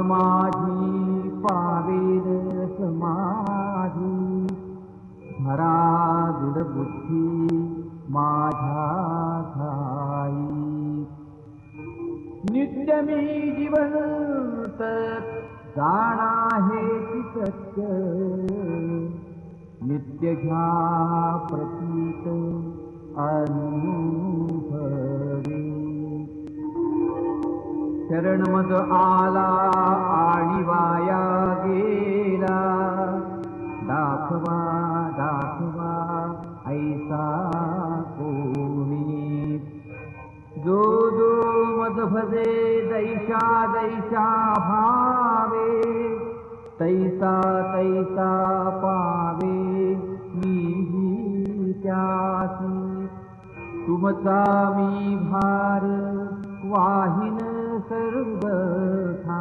माझी पावेल समाधी धरा दृढ बुद्धी माझ्या ठाई नित्य मी जीवंत जाणा हेची सत्य नित्य घ्या प्रतीत अनुभवी शरण मज आला आणि वाया गेला दाखवा दाखवा ऐसा कोणी जो जो मज भजे दैशा दैशा भावे तैसा तैसा पावे मीही त्यासी तुमचा मी भार वाहिन सर्वथा